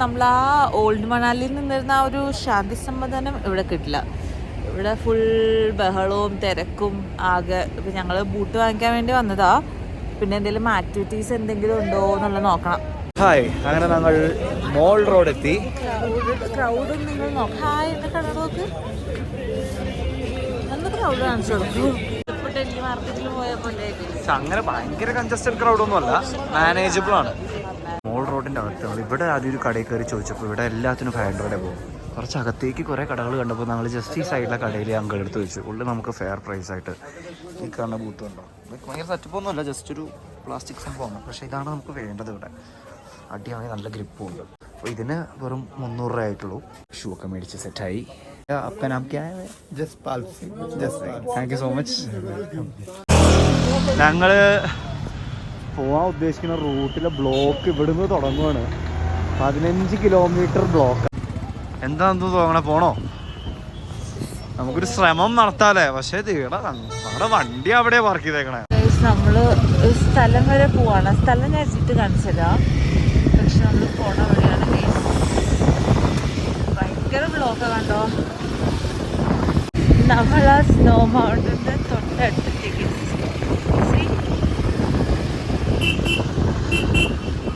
നമ്മൾ ആ ഓൾഡ് മണാലിയിൽ നിന്നിരുന്ന ആ ഒരു ശാന്തി സമാധാനം ഇവിടെ കിട്ടില്ല. ഇവിടെ ഫുൾ ബഹളവും തിരക്കും ആകെ. ഇപ്പം ഞങ്ങൾ ബൂട്ട് വാങ്ങിക്കാൻ വേണ്ടി വന്നതാ. പിന്നെ എന്തെങ്കിലും ആക്ടിവിറ്റീസ് എന്തെങ്കിലും ഉണ്ടോ എന്നുള്ളത് നോക്കണം. ഹായ്, അങ്ങനെ ഞങ്ങൾ മോൾ റോഡ് എത്തി. ക്രൗഡ് നിങ്ങൾ നോക്കാം. ഹായ്, എൻ്റെ കട നോക്ക്, നല്ല ക്രൗഡ് കാണിച്ചു കൊടുക്കും. ഇപ്പോൾ ഡൽഹി മാർക്കറ്റിൽ പോയ പോലെ അങ്ങനെ ഭയങ്കര കൺജസ്റ്റഡ് ക്രൗഡൊന്നും അല്ല, മാനേജബിൾ ആണ്. മോൾ റോഡിൻ്റെ അകത്താണ്. ഇവിടെ ആദ്യം ഒരു കടയിൽ കയറി ചോദിച്ചപ്പോൾ ഇവിടെ എല്ലാത്തിനും 500 പോകും. കുറച്ച് അകത്തേക്ക് കുറേ കടകൾ കണ്ടപ്പോൾ ഞങ്ങൾ ജസ്റ്റ് ഈ സൈഡിലെ കടയിൽ ഞങ്ങൾ എടുത്ത് വെച്ചു. ഉള്ളിൽ നമുക്ക് ഫെയർ പ്രൈസ് ആയിട്ട് ഈ കാണുന്ന ബൂത്ത് ഉണ്ടോ. ഭയങ്കര സെറ്റപ്പൊന്നുമല്ല, ജസ്റ്റ് ഒരു പ്ലാസ്റ്റിക് സംഭവമാണ്. പക്ഷേ ഇതാണ് നമുക്ക് വേണ്ടത്. ഇവിടെ അടിയാണെങ്കിൽ നല്ല ഗ്രിപ്പും ഉണ്ട്. അപ്പോൾ ഇതിന് വെറും 300 രൂപ ആയിട്ടുള്ളൂ. ഷൂ ഒക്കെ മേടിച്ച് സെറ്റായി. Thank you so much. ഞങ്ങൾ പോകാൻ ഉദ്ദേശിക്കുന്ന റൂട്ടിലെ ബ്ലോക്ക് ഇവിടുന്ന് തുടങ്ങുവാണ്. 15 കിലോമീറ്റർ ബ്ലോക്ക്. എന്താണെന്ന് തോന്നണേ, പോണോ? നമുക്കൊരു ശ്രമം നടത്താല്ലേ. പക്ഷേ നമ്മുടെ വണ്ടി അവിടെ പാർക്ക് ചെയ്തേക്കണേ. നമ്മള് സ്ഥലം വരെ പോവാണ്. സ്ഥലം ഞാൻ എത്തിയിട്ട് കാണിച്ചതാ. പക്ഷെ നമ്മൾ പോണ വഴിയാണ്. ഭയങ്കര ബ്ലോക്ക് കണ്ടോ. നമ്മൾ ആ സ്നോ മൗണ്ടന്റെ തൊട്ടടുത്തേക്ക്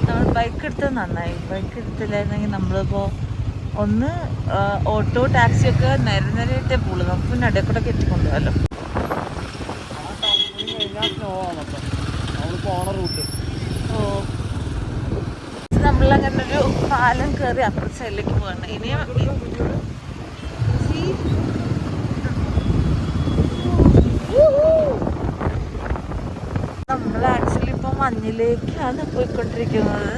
നമ്മൾ ബൈക്ക് എടുത്തത് നന്നായി. ബൈക്ക് എടുത്തില്ലായിരുന്നെങ്കിൽ നമ്മളിപ്പോൾ ഒന്ന് ഓട്ടോ ടാക്സി ഒക്കെ നിരനിരയിട്ടേ പോകുള്ളൂ. നമുക്ക് പിന്നെ ഇടയ്ക്കൂടെ കെട്ടിക്കൊണ്ടുപോകാമല്ലോ. ഓ, നമ്മളങ്ങനെ ഒരു പാലം കയറി അപ്പുറത്തെ സൈഡിലേക്ക് പോകണം. ഇനിയും നമ്മൾ ആക്ച്വലി ഇപ്പൊ മഞ്ഞിലേക്കാണ് പോയിക്കൊണ്ടിരിക്കുന്നത്.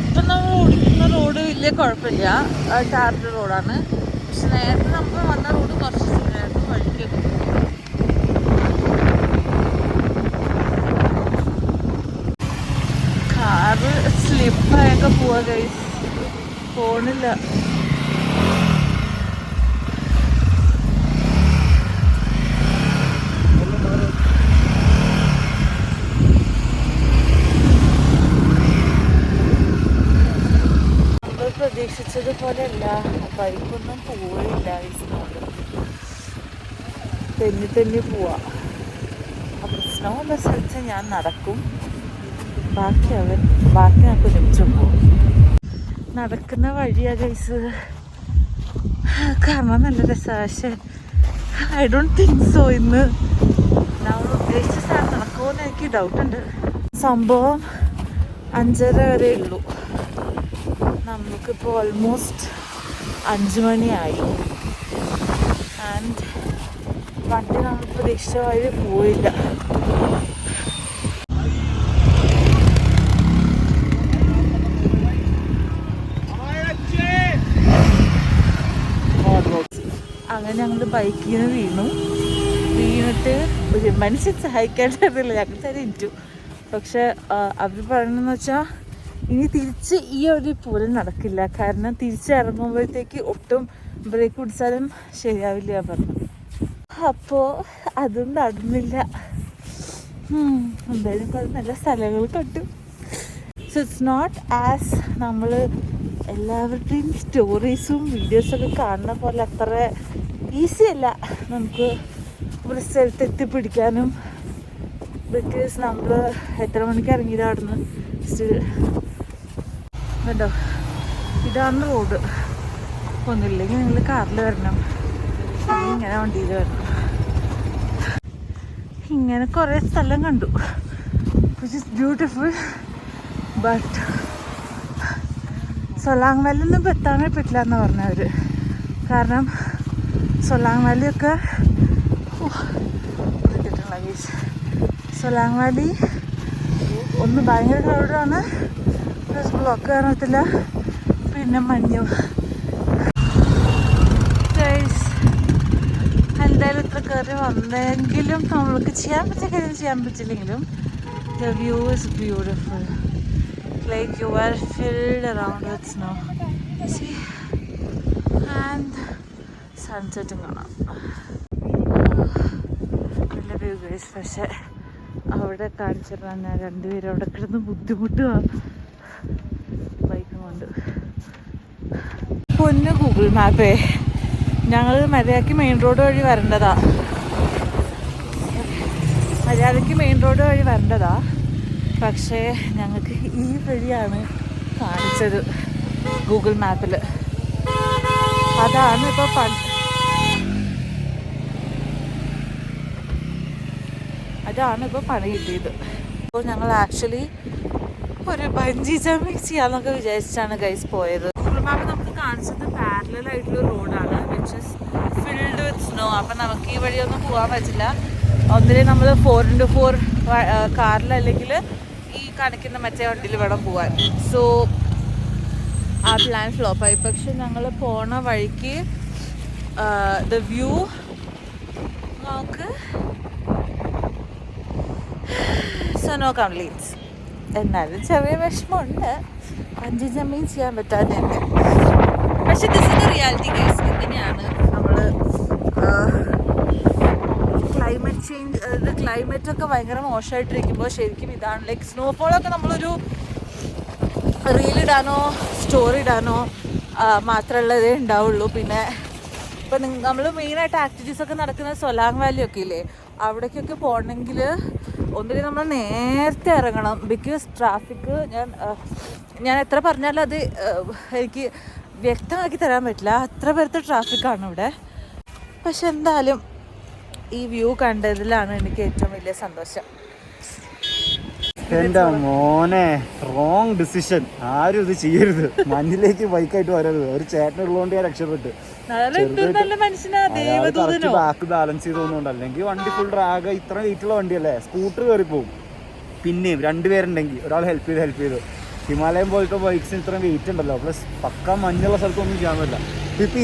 ഇപ്പൊ നമ്മൾ ഓടിക്കുന്ന റോഡ് വലിയ കുഴപ്പമില്ല, ടാർഡ് റോഡാണ്. പക്ഷെ നേരത്തെ നമ്മൾ വന്ന റോഡ് കുറച്ച് നേരത്തെ വഴിക്കൊക്കെ കാറ് സ്ലിപ്പായൊക്കെ പോവാ. ഗൈസ് പോണില്ല. നമ്മൾ പ്രതീക്ഷിച്ചതുപോലെയല്ല, ബൈക്കൊന്നും പോയില്ല. തെന്നി പോവാ. പ്രശ്നമുള്ള സ്ഥലത്ത് ഞാൻ നടക്കും, ബാക്കി നമുക്ക് ഒരുമിച്ച് പോകും. നടക്കുന്ന വഴിയാ ഗൈസ്. കാണാൻ നല്ല രസമാണ്. പക്ഷേ ഐ ഡോണ്ട് തിങ്ക് സോ ഇന്ന് നമ്മൾ ഉദ്ദേശിച്ച സ്ഥലം നടക്കുമോയെന്ന് എനിക്ക് ഡൗട്ടുണ്ട്. സംഭവം 5:30 വരെ ഉള്ളൂ. നമുക്കിപ്പോൾ ഓൾമോസ്റ്റ് 5 മണിയായി. ആൻഡ് വണ്ടി നമ്മൾ പ്രതീക്ഷിച്ച വഴി പോയില്ല. അങ്ങനെ ഞങ്ങൾ ബൈക്കിൽ നിന്ന് വീണിട്ട് ഒരു മനുഷ്യൻ സഹായിക്കാണ്ടിരുന്നില്ല. ഞങ്ങൾ തന്നെ ഇറ്റു. പക്ഷെ അവർ പറയണമെന്ന് വെച്ചാൽ ഇനി തിരിച്ച് ഈ ഒരു പൂരം നടക്കില്ല, കാരണം തിരിച്ചിറങ്ങുമ്പോഴത്തേക്ക് ഒട്ടും ബ്രേക്ക് പിടിച്ചാലും ശരിയാവില്ല പറഞ്ഞു. അപ്പോൾ അതും നടന്നില്ല. എന്തായാലും കുറേ നല്ല സ്ഥലങ്ങൾ കണ്ടു. സോ ഇറ്റ്സ് നോട്ട് ആസ് നമ്മൾ എല്ലാവരുടെയും സ്റ്റോറീസും വീഡിയോസൊക്കെ കാണുന്ന പോലെ അത്ര ഈസി അല്ല നമുക്ക് ഒരു സ്ഥലത്ത് എത്തിപ്പിടിക്കാനും. ബിക്കോസ് നമ്മൾ എത്ര മണിക്ക് ഇറങ്ങിയത് അവിടുന്ന് കേട്ടോ. ഇതാണ് റോഡ്. ഒന്നുമില്ലെങ്കിൽ നിങ്ങൾ കാറിൽ വരണം, ഇങ്ങനെ വണ്ടിയിൽ വരണം. ഇങ്ങനെ കുറേ സ്ഥലം കണ്ടു, which is beautiful. But Solang വാലിയൊന്നും ഇപ്പോൾ എത്താനേ പറ്റില്ല എന്ന് പറഞ്ഞവർ. കാരണം സൊലാങ് വാലിയൊക്കെ സൊലാങ് വാലി ഒന്ന് ഭയങ്കര ക്രൗഡാണ്, പ്ലസ് ബ്ലോക്ക് കാരണത്തില്ല, പിന്നെ മഞ്ഞു. എന്തായാലും ഇത്ര കയറി വന്നെങ്കിലും നമ്മൾക്ക് ചെയ്യാൻ പറ്റിയ കാര്യം ചെയ്യാൻ പറ്റില്ലെങ്കിലും the view is beautiful, like you are filled around with snow. See, and sunsetting കാണാം. നല്ല വ്യൂ ഗൈസ്. പക്ഷെ അവിടെ കാണിച്ചിട്ടാണ് ഞാൻ രണ്ടുപേരും അവിടെ കിടന്ന് ബുദ്ധിമുട്ടുക ബൈക്കും കൊണ്ട്. പൊന്നു ഗൂഗിൾ മാപ്പേ, ഞങ്ങൾ മര്യാദയ്ക്ക് മെയിൻ റോഡ് വഴി വരേണ്ടതാ, പക്ഷേ ഞങ്ങൾക്ക് ഈ വഴിയാണ് കാണിച്ചത് ഗൂഗിൾ മാപ്പിൽ. അതാണ് ഇപ്പോൾ പണി കിട്ടിയത്. അപ്പോൾ ഞങ്ങൾ ആക്ച്വലി ഒരു ബഞ്ചി ജമ്പിങ് ചെയ്യാമെന്നൊക്കെ വിചാരിച്ചാണ് ഗൈസ് പോയത്. ഗൂഗിൾ മാപ്പ് നമുക്ക് കാണിച്ചത് പാരലലായിട്ടുള്ള റോഡാണ്, which is filled with snow. അപ്പം നമുക്ക് ഈ വഴിയൊന്നും പോകാൻ പറ്റില്ല. ഒന്നിലെ നമ്മൾ 4x4 കാറിലല്ലെങ്കിൽ ഈ കാണിക്കുന്ന മറ്റേ വണ്ടിയിൽ വേണം പോകാൻ. സോ ആ പ്ലാൻ ഫ്ലോപ്പായി. പക്ഷെ ഞങ്ങൾ പോണ വഴിക്ക് ദ വ്യൂ നോക്ക്, സോ കംപ്ലീറ്റ്സ്. എന്നാലും ചെറിയ വിഷമമുണ്ട് ബഞ്ചി ജമ്പിങ് ചെയ്യാൻ പറ്റാതെ തന്നെ. പക്ഷെ this is the reality guys. ഇങ്ങനെയാണ് നമ്മൾ ക്ലൈമറ്റ് ചേഞ്ച്, ഇത് ക്ലൈമറ്റൊക്കെ ഭയങ്കര മോശമായിട്ടിരിക്കുമ്പോൾ ശരിക്കും ഇതാണ് ലൈക്ക് സ്നോഫോളൊക്കെ നമ്മളൊരു റീലിടാനോ സ്റ്റോറി ഇടാനോ മാത്രമുള്ളതേ ഉണ്ടാവുള്ളൂ. പിന്നെ ഇപ്പം നമ്മൾ മെയിനായിട്ട് ആക്ടിവിറ്റീസൊക്കെ നടക്കുന്ന സൊലാങ് വാലി ഒക്കെ ഇല്ലേ, അവിടേക്കൊക്കെ പോകണമെങ്കിൽ ഒന്നിലും നമ്മൾ നേരത്തെ ഇറങ്ങണം. ബിക്കോസ് ട്രാഫിക്ക് ഞാൻ എത്ര പറഞ്ഞാലും അത് എനിക്ക് വ്യക്തമാക്കി തരാൻ പറ്റില്ല, അത്ര പേരത്തെ ട്രാഫിക്കാണ് ഇവിടെ. പക്ഷെ എന്തായാലും ഈ വ്യൂ കണ്ടതിലാണ് എനിക്ക് ഏറ്റവും വലിയ സന്തോഷം. എൻ്റെ മോനെ, റോങ് ഡിസിഷൻ. ആരും ഇത് ചെയ്യരുത്, മഞ്ഞിലേക്ക് ബൈക്കായിട്ട് വരരുത്. ഒരു ചേട്ടനുള്ളതുകൊണ്ട് ഞാൻ രക്ഷപ്പെട്ടു. ബാക്ക് ബാലൻസ് ചെയ്തൊന്നുണ്ട്, അല്ലെങ്കിൽ വണ്ടി ഫുൾ ഡ്രാഗ്. ഇത്ര വെയിറ്റുള്ള വണ്ടിയല്ലേ, സ്കൂട്ടർ കയറിപ്പോവും. പിന്നെയും രണ്ടുപേരുണ്ടെങ്കിൽ ഒരാൾ ഹെൽപ്പ് ചെയ്തു. ഹിമാലയം പോലത്തെ ബൈക്സിന് ഇത്രയും വെയിറ്റ് ഉണ്ടല്ലോ, പ്ലസ് പക്ക മഞ്ഞുള്ള സ്ഥലത്തൊന്നും ചെയ്യാൻ പറ്റില്ല. ഇപ്പം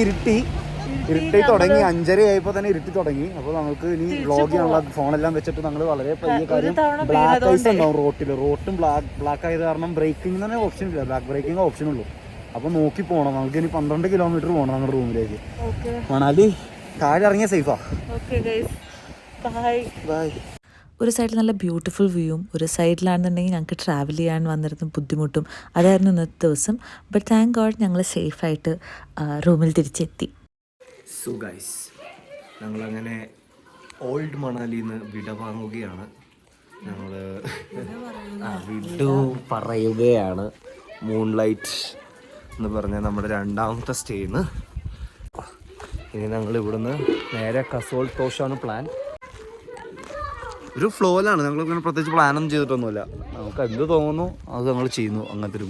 ഇരുട്ടി തുടങ്ങി, 5:30 ആയപ്പോൾ തന്നെ ഇരുട്ടി തുടങ്ങി. അപ്പോൾ നമുക്ക് ഇനി വ്ളോഗ് ചെയ്യാനുള്ള ഫോണെല്ലാം വെച്ചിട്ട് നമ്മൾ വളരെ പയ്യെ കാര്യം. ബ്ലാക്ക് ഐസ് ഉണ്ടാവും റോട്ടും ബ്ലാക്ക് ആയത് കാരണം ബ്രേക്കിംഗ് തന്നെ ഓപ്ഷൻ ഇല്ല, ബാക്ക് ബ്രേക്കിംഗ് ഓപ്ഷൻ ഉള്ളൂ. അപ്പോൾ നോക്കി പോകണം. നമുക്ക് ഇനി 12 കിലോമീറ്റർ പോകണം നമ്മുടെ റൂമിലേക്ക്. മണാലി താഴെ ഇറങ്ങിയ സേഫാ. ബൈ. ഒരു സൈഡിൽ നല്ല ബ്യൂട്ടിഫുൾ വ്യൂവും ഒരു സൈഡിലാണെന്നുണ്ടെങ്കിൽ ഞങ്ങൾക്ക് ട്രാവൽ ചെയ്യാൻ വന്നിരുന്ന ബുദ്ധിമുട്ടും അതായിരുന്നു ഇന്നത്തെ ദിവസം. ബട്ട് താങ്ക് ഗോഡ് ഞങ്ങൾ സേഫായിട്ട് റൂമിൽ തിരിച്ചെത്തി. സോ ഗൈസ്, ഞങ്ങളങ്ങനെ ഓൾഡ് മണാലിയിൽ നിന്ന് വിട വാങ്ങുകയാണ്. ഞങ്ങൾ പറയുകയാണ്. മൂൺലൈറ്റ് എന്ന് പറഞ്ഞ നമ്മുടെ രണ്ടാമത്തെ സ്റ്റേന്ന്. ഇനി ഞങ്ങൾ ഇവിടുന്ന് നേരെ കസോൾ തോഷാണ് പ്ലാൻ. ഒരു ഫ്ലോയിലാണ്, ഞങ്ങളിങ്ങനെ പ്രത്യേകിച്ച് പ്ലാനൊന്നും ചെയ്തിട്ടൊന്നുമില്ല. നമുക്ക് എന്ത് തോന്നുന്നു അത് ഞങ്ങൾ ചെയ്യുന്നു. അങ്ങനത്തെ ഒരു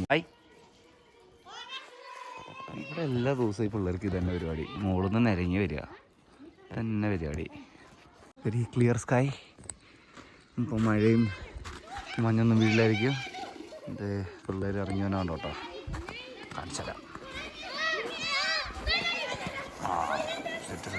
ഇവിടെ എല്ലാ ദിവസവും ഈ പിള്ളേർക്ക് ഇത് തന്നെ പരിപാടി. മുകളിൽ നിന്ന് നിരങ്ങി വരിക തന്നെ പരിപാടി. Very clear sky. ഇപ്പോൾ മഴയും മഞ്ഞൊന്നും വീട്ടിലായിരിക്കും. ഇത് പിള്ളേർ ഇറങ്ങിയവനാണ് കേട്ടോ, കാണിച്ചരാം. Set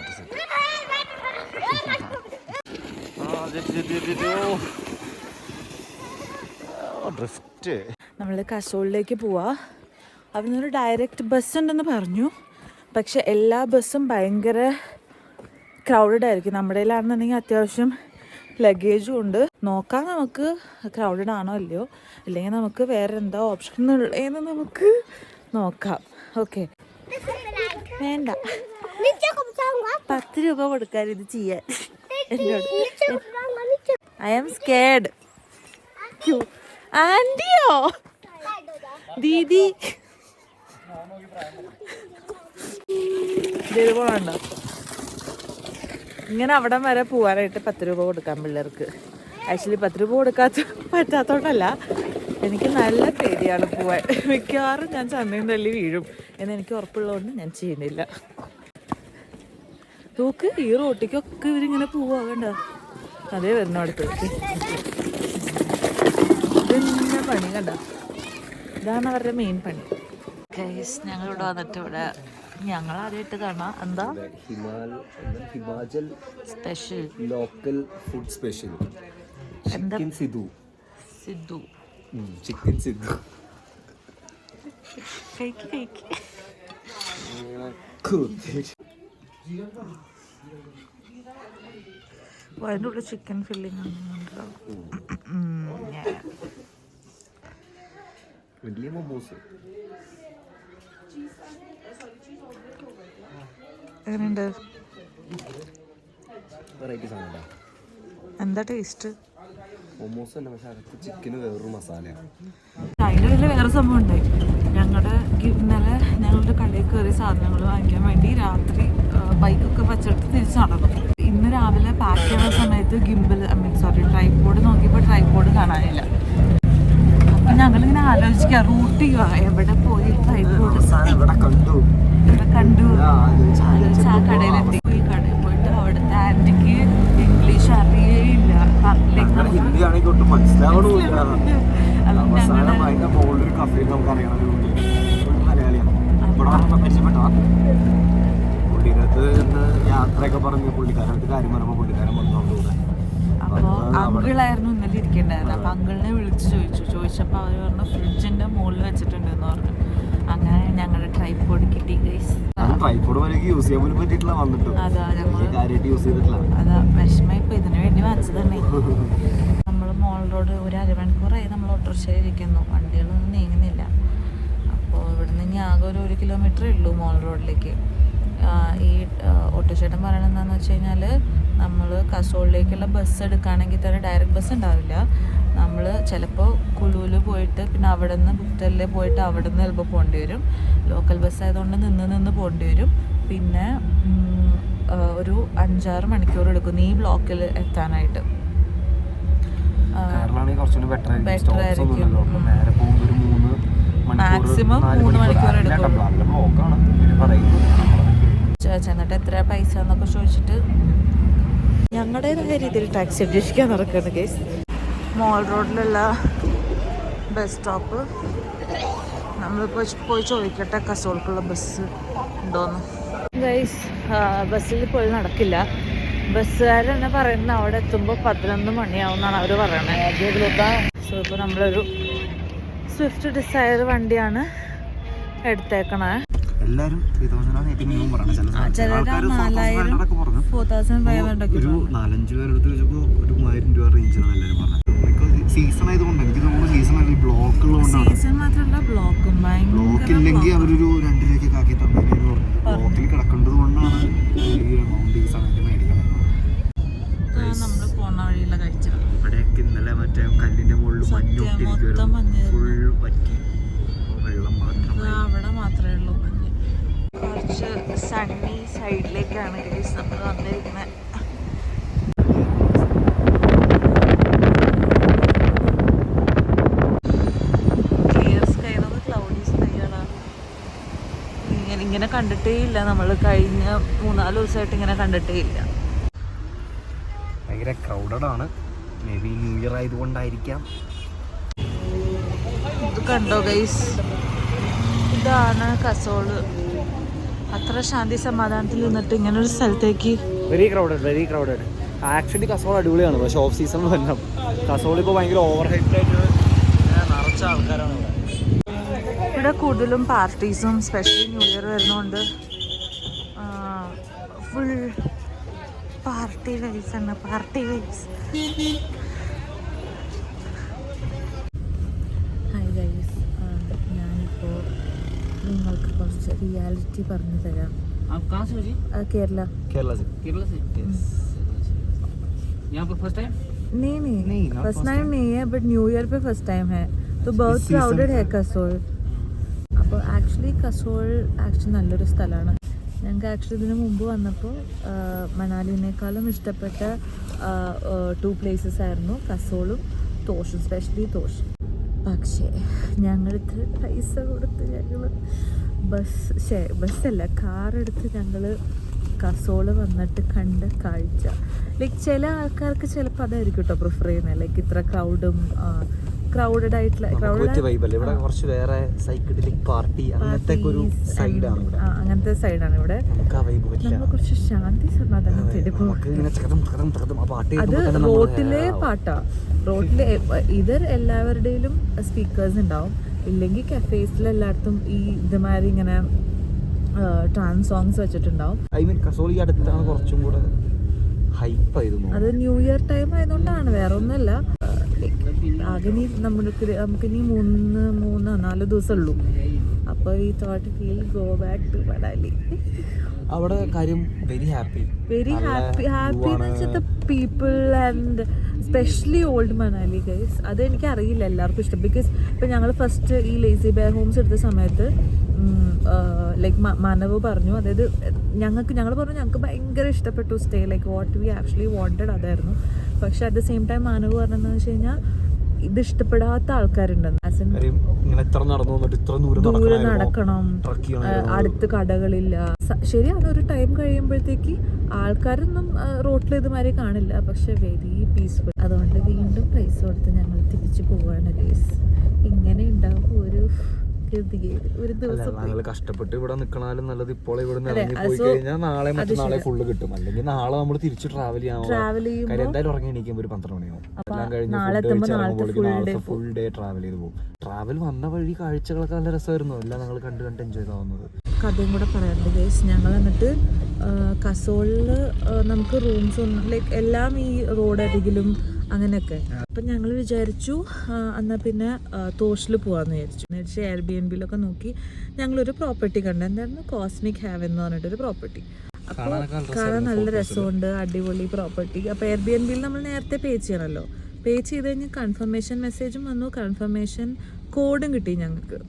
drift. നമ്മൾ കസോളിലേക്ക് പോവാ. അവിടെ നിന്നൊരു ഡയറക്റ്റ് ബസ് ഉണ്ടെന്ന് പറഞ്ഞു. പക്ഷെ എല്ലാ ബസ്സും ഭയങ്കര ക്രൗഡഡ് ആയിരിക്കും. നമ്മുടെ കയ്യിലാണെന്നുണ്ടെങ്കിൽ അത്യാവശ്യം ലഗേജും ഉണ്ട്. നോക്കാം നമുക്ക് ക്രൗഡഡ് ആണോ അല്ലയോ, അല്ലെങ്കിൽ നമുക്ക് വേറെ എന്താ ഓപ്ഷൻ ഉള്ളതെന്ന് നമുക്ക് നോക്കാം. ഓക്കെ, വേണ്ട 10 രൂപ കൊടുക്കാൻ ഇത് ചെയ്യാൻ എന്നോട്. I am scared. ആൻറ്റിയോ ദീദി പോകണ്ടോ? ഇങ്ങനെ അവിടം വരെ പോകാനായിട്ട് 10 രൂപ കൊടുക്കാം പിള്ളേർക്ക്. ആക്ച്വലി 10 രൂപ പറ്റാത്തോണ്ടല്ല, എനിക്ക് നല്ല പേടിയാണ് പോവാൻ. മിക്കവാറും ഞാൻ ചന്തയും തള്ളി വീഴും എന്നെനിക്ക് ഉറപ്പുള്ളതുകൊണ്ട് ഞാൻ ചെയ്യുന്നില്ല. നോക്ക്, ഈ റോട്ടിക്കൊക്കെ ഇവരിങ്ങനെ പോവാകണ്ട. അതേ വരുന്ന അടുത്തേക്ക്. ഇതെന്നെ പണി കണ്ട, ഇതാണ് അവരുടെ മെയിൻ പണി. ഞങ്ങളിവിടെ വന്നിട്ട് ഇവിടെ ഞങ്ങൾ ആദ്യമായിട്ട് കാണാം. എന്താ Himachal special local food special എന്താ? സിദ്ധു ചിക്കൻ സിദ്ധു. അതിൻ്റെ ഉള്ളിൽ ചിക്കൻ ഫില്ലിംഗ് ഉണ്ടല്ലോ. വലിയ മൊമോസ് എങ്ങനെയുണ്ട്? വെറൈറ്റി സാധനം. എന്താ ടേസ്റ്റ്? മൊമോസ് തന്നെ, പക്ഷെ അകത്ത് ചിക്കന് വേറൊരു മസാലയാണ്. അതിൻ്റെ ഉള്ളിൽ വേറെ സംഭവം ഉണ്ടായി. ഇന്നലെ ഞങ്ങളുടെ കടയിൽ കയറി സാധനങ്ങൾ വാങ്ങിക്കാൻ വേണ്ടി രാത്രി ബൈക്കൊക്കെ വച്ചിട്ട് തിരിച്ച് നടന്നു. ഇന്ന് രാവിലെ പാക്ക് ചെയ്യുന്ന സമയത്ത് ട്രൈപോഡ് നോക്കിയപ്പോൾ ട്രൈപോഡ് കാണാനില്ല. അപ്പം ഞങ്ങളിങ്ങനെ ആലോചിക്കുക, റൂട്ട് ചെയ്യുക, എവിടെ പോയി ട്രൈപോഡ് കണ്ടു. ആലോചിച്ച് ആ കടയിലെത്തി. ഈ കടയിൽ പോയിട്ട് അവിടുത്തെ ആൻറ്റിക്ക് ഇംഗ്ലീഷ് അറിയേയില്ല, യാത്രയൊക്കെ പറഞ്ഞ് പുള്ളിക്കാരടുത്ത് കാര്യം പറയുമ്പോൾ പുള്ളിക്കാരൻ വന്നോണ്ട്. അപ്പോൾ അങ്കിളായിരുന്നു ഇന്നലെ ഇരിക്കേണ്ടായിരുന്നത്. അപ്പം അങ്കിളിനെ വിളിച്ച് ചോദിച്ചപ്പോൾ അവർ പറഞ്ഞു ഫ്രിഡ്ജിൻ്റെ മുകളിൽ വെച്ചിട്ടുണ്ടെന്ന് പറഞ്ഞു. അങ്ങനെ ഞങ്ങളുടെ ട്രൈപോഡ് കിട്ടി ഗൈസ്. ട്രൈപോഡ് വരെയൊക്കെ യൂസ് ചെയ്യാൻ പോലും പറ്റിയിട്ടില്ല വന്നിട്ട്. അതാ കാര്യമായിട്ട് യൂസ് ചെയ്തിട്ടില്ല. അതാ വിഷമം. ഇപ്പം ഇതിനു വേണ്ടി വാങ്ങിച്ചത് തന്നെ. നമ്മൾ മോൾ റോഡ് ഒരു അരമണിക്കൂറായി നമ്മൾ ഓട്ടോറിക്ഷയിൽ ഇരിക്കുന്നു. വണ്ടികളൊന്നും നീങ്ങുന്നില്ല. അപ്പോൾ ഇവിടുന്ന് ഇനി ആകെ ഒരു 1 കിലോമീറ്ററേ ഉള്ളൂ മോൾ റോഡിലേക്ക്. ഈ ഓട്ടോച്ചേട്ടൻ പറയണത് എന്താണെന്ന് വെച്ച് കഴിഞ്ഞാൽ, നമ്മൾ കസോളിലേക്കുള്ള ബസ് എടുക്കുകയാണെങ്കിൽ തന്നെ ഡയറക്റ്റ് ബസ് ഉണ്ടാവില്ല. നമ്മൾ ചിലപ്പോൾ കുളുവിൽ പോയിട്ട് പിന്നെ അവിടെ നിന്ന് ബുക്തലിൽ പോയിട്ട് അവിടെ നിന്ന് ചിലപ്പോൾ പോകേണ്ടി വരും. ലോക്കൽ ബസ് ആയതുകൊണ്ട് നിന്ന് പോകേണ്ടി വരും. പിന്നെ ഒരു 5-6 മണിക്കൂർ എടുക്കും ഈ ബ്ലോക്കിൽ എത്താനായിട്ട്. ബെറ്റർ ആയിരിക്കും. മാക്സിമം 3 മണിക്കൂർ എടുക്കും. ചെന്നിട്ട് എത്ര പൈസ എന്നൊക്കെ ചോദിച്ചിട്ട് ഞങ്ങളുടേതായ രീതിയിൽ ടാക്സി അന്വേഷിക്കാൻ നടക്കുകയാണ് ഗൈസ്. മോൾ റോഡിലുള്ള ബസ് സ്റ്റോപ്പ് നമ്മളിപ്പോൾ പോയി ചോദിക്കട്ടെ കസോൾക്കുള്ള ബസ് ഉണ്ടോയെന്ന്. ഗൈസ്, ബസ്സിൽ പോയി നടക്കില്ല. ബസ്സുകാർ തന്നെ പറയുന്നത് അവിടെ എത്തുമ്പോൾ 11 മണിയാവും എന്നാണ് അവർ പറയണത്. സോ ഇപ്പോൾ നമ്മളൊരു സ്വിഫ്റ്റ് ഡിസയർ വണ്ടിയാണ് എടുത്തേക്കണേ. എല്ലാരും 3,000 പറഞ്ഞു. ചില 4,500 ഒരു 4-5 പേരെടുത്ത് വെച്ചപ്പോ ഒരു 1000 രൂപ റേഞ്ചിലാണ് എല്ലാവരും പറഞ്ഞത്. സീസൺ ആയതുകൊണ്ട് എനിക്ക് തോന്നുന്നു സീസൺ അല്ല, ബ്ലോക്ക് ഉള്ളതുകൊണ്ടാണ്. ബ്ലോക്ക് ഇല്ലെങ്കിൽ അവരൊരു 2 രൂപയ്ക്ക് ആക്കി തന്നേന്ന് പറഞ്ഞു. ബ്ലോക്കിൽ കിടക്കേണ്ടത് കൊണ്ടാണ് ഈ എമൗണ്ട് ഈ സമയത്ത് മേടിക്കുന്നത്. ഇവിടെയൊക്കെ ഇന്നലെ മറ്റേ കല്ലിന്റെ മുകളിൽ മഞ്ഞൊട്ടിരിക്കുവായിരുന്നു. ഫുൾ പറ്റി, വെള്ളം അവിടെ മാത്രമേ ഉള്ളൂ മഞ്ഞ്. കുറച്ച് സണ്ണി സൈഡിലേക്കാണ് ഗൈസ് നമ്മൾ വന്നിരിക്കുന്നത്. ക്ലിയർ സ്കൈ എന്നത് ക്ലൗഡി സ്കൈയാണ്. ഇങ്ങനെ കണ്ടിട്ടേ ഇല്ല നമ്മൾ. കഴിഞ്ഞ 3-4 ദിവസമായിട്ട് ഇങ്ങനെ കണ്ടിട്ടേ ഇല്ല. ഭയങ്കര ക്രൗഡഡ് ആണ്. മേ ബി ന്യൂ ഇയർ ആയതുകൊണ്ടായിരിക്കാം. ഇത് കണ്ടോ ഗൈസ്, ഇതാണ് കസോള്. അത്ര ശാന്തി സമാധാനത്തിൽ നിന്നിട്ട് ഇങ്ങനെ ഒരു സ്ഥലത്തേക്ക്. Very crowded. ആക്ച്വലി കസോൾ അടിപൊളിയാണ്, പക്ഷെ ഓഫ് സീസണിൽ വരണം. കസോൾ ഇപ്പോൾ ഭയങ്കര ഓവർ ഹൈറ്റ് ആയിട്ട് കുറച്ച് ആൾക്കാരാണ് ഇവിടെ. ഇവിടെ കൂടുതലും പാർട്ടീസും സ്പെഷ്യലി ന്യൂ ഇയർ വരുന്നതുകൊണ്ട് ഫുൾ പാർട്ടി വൈബ്സ് ആണ്. Party vibes. ഹായ് ഗൈസ്, ഞാനിപ്പോൾ നിങ്ങൾക്ക് കുറച്ച് റിയാലിറ്റി പറഞ്ഞു തരാം. കേരള. यहाँ पर फर्स्ट टाइम नहीं फर्स्ट टाइम नहीं है, बट न्यू ईयर पे फर्स्ट टाइम है. तो बहुत क्राउडेड है कसोल. അപ്പോൾ ആക്ച്വലി കസോൾ നല്ലൊരു സ്ഥലമാണ്. ഞങ്ങൾക്ക് ആക്ച്വലി ഇതിന് മുമ്പ് വന്നപ്പോൾ മണാലിനേക്കാളും ഇഷ്ടപ്പെട്ട 2 പ്ലേസസ് ആയിരുന്നു കസോളും തോഷും, സ്പെഷ്യലി തോഷ്. പക്ഷേ ഞങ്ങൾക്ക് പൈസ കൊടുത്ത് ഞങ്ങൾ ബസ്സല്ല കാറെടുത്ത് ഞങ്ങൾ കസോള് വന്നിട്ട് കണ്ട കാഴ്ച, ലൈക്ക് ചില ആൾക്കാർക്ക് ചിലപ്പോൾ അതായിരിക്കും കേട്ടോ പ്രിഫർ ചെയ്യുന്നത്. ലൈക്ക് ഇത്ര ക്രൗഡഡ് ആയിട്ടുള്ള അങ്ങനത്തെ സൈഡാണ് ഇവിടെ. നമ്മൾ കുറച്ച് ശാന്തി സമാധാനം തേടി പോകും. അത് റോട്ടിലെ പാട്ടാ. റോട്ടിലെ ഇതർ എല്ലാവരുടെയും സ്പീക്കേഴ്സ് ഉണ്ടാവും, ഇല്ലെങ്കിൽ കഫേസിൽ എല്ലായിടത്തും ഈ ഇതുമാതിരി ഇങ്ങനെ ട്രാൻസ് സോങ്സ് വെച്ചിട്ടുണ്ടാവും. അത് ന്യൂ ഇയർ ടൈം ആയതുകൊണ്ടാണ്, വേറെ ഒന്നുമല്ല. ആകെ നമുക്കിനി 4 ദിവസം ഉള്ളൂ. അപ്പോൾ ഈ thought feel go back to Manali. അവിടെ കാര്യം വെരി ഹാപ്പി എന്ന് വെച്ചാൽ people and specially old Manali guys. അത് എനിക്ക് അറിയില്ല എല്ലാവർക്കും ഇഷ്ടം. ബിക്കോസ് ഇപ്പം ഞങ്ങൾ ഫസ്റ്റ് ഈ ലേസി ബേ ഹോംസ് എടുത്ത സമയത്ത് ലൈക്ക് മനവ് പറഞ്ഞു, അതായത് ഞങ്ങൾ പറഞ്ഞു ഞങ്ങൾക്ക് ഭയങ്കര ഇഷ്ടപ്പെട്ടു stay, like what we actually wanted അതായിരുന്നു. പക്ഷെ at the same time Manav പറഞ്ഞതെന്ന് വെച്ച് കഴിഞ്ഞാൽ ഇത് ഇഷ്ടപ്പെടാത്ത ആൾക്കാരുണ്ടെന്ന്. ദൂരെ നടക്കണം, അടുത്ത് കടകളില്ല. ശരിയാണ്, ഒരു ടൈം കഴിയുമ്പോഴത്തേക്ക് ആൾക്കാരൊന്നും റോട്ടിൽ ഇതുമാതിരി കാണില്ല, പക്ഷെ വെരി പീസ്ഫുൾ. അതുകൊണ്ട് വീണ്ടും പൈസ കൊടുത്ത് ഞങ്ങൾ തിരിച്ചു പോവാണ് ഗൈസ്. ഇങ്ങനെ ഉണ്ടാവും ഒരു ദിവസം. കഷ്ടപ്പെട്ട് ഇവിടെ നിൽക്കണാലും നല്ലത് ഇപ്പോൾ ഇവിടെ ഇറങ്ങി പോയി കഴിഞ്ഞാൽ നാളെ മറ്റന്നാളെ ഫുള്ള് കിട്ടും. അല്ലെങ്കിൽ നാളെ നമ്മൾ തിരിച്ച് ട്രാവൽ ചെയ്യുമ്പോൾ എന്തായാലും ഉറങ്ങി എണീക്കുമ്പോൾ ഒരു 12 മണിയാവും. എല്ലാം കഴിഞ്ഞ് ഫുൾ ഡേ ട്രാവൽ ചെയ്ത് പോകും. ട്രാവൽ വന്ന വഴി കാഴ്ചകളൊക്കെ നല്ല രസമായിരുന്നു. എല്ലാം ഞങ്ങൾ കണ്ട് എൻജോയ് ആവുന്നത്. കഥയും കൂടെ പറയാറുണ്ട് ഗൈസ്. ഞങ്ങൾ എന്നിട്ട് കസോളിൽ നമുക്ക് റൂംസ് ഒന്നും ലൈക്ക് എല്ലാം ഈ റോഡരികിലും അങ്ങനെയൊക്കെ. അപ്പം ഞങ്ങൾ വിചാരിച്ചു എന്നാൽ പിന്നെ തോഷിൽ പോകാമെന്ന് വിചാരിച്ചു. എയർബിഎൻബിയിലൊക്കെ നോക്കി ഞങ്ങളൊരു പ്രോപ്പർട്ടി കണ്ടു. എന്തായിരുന്നു, കോസ്മിക് ഹാവൻ എന്ന് പറഞ്ഞിട്ടൊരു പ്രോപ്പർട്ടി. അപ്പോൾ കാണാൻ നല്ല രസമുണ്ട്, അടിപൊളി പ്രോപ്പർട്ടി. അപ്പോൾ എയർബിഎൻബിയിൽ നമ്മൾ നേരത്തെ പേ ചെയ്യണമല്ലോ. പേ ചെയ്ത് കഴിഞ്ഞ് കൺഫർമേഷൻ മെസ്സേജും വന്നു, കൺഫർമേഷൻ കോഡും കിട്ടി ഞങ്ങൾക്ക്.